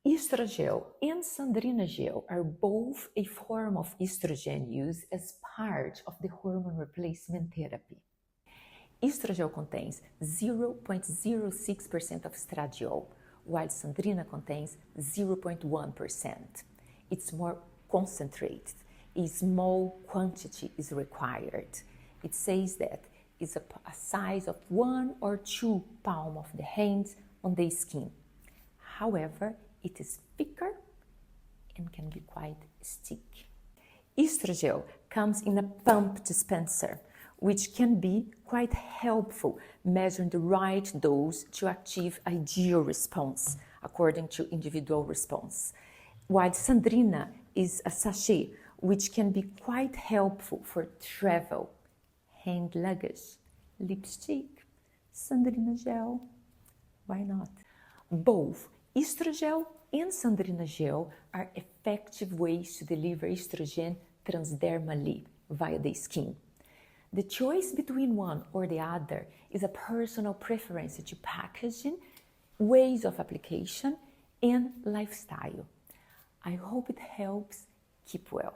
Estrogel and Sandrina gel are both a form of estrogen used as part of the hormone replacement therapy. Estrogel contains 0.06% of estradiol, while Sandrina contains 0.1%. It's more concentrated. A small quantity is required. It says that it's a size of 1 or 2 palm of the hands on the skin. However, it is thicker and can be quite sticky. Estrogel comes in a pump dispenser, which can be quite helpful measuring the right dose to achieve ideal response according to individual response. While Sandrina is a sachet, which can be quite helpful for travel, hand luggage, lipstick, Sandrina gel, why not? Both Estrogel and Sandrina gel are effective ways to deliver estrogen transdermally via the skin. The choice between one or the other is a personal preference to packaging, ways of application, and lifestyle. I hope it helps. Keep well.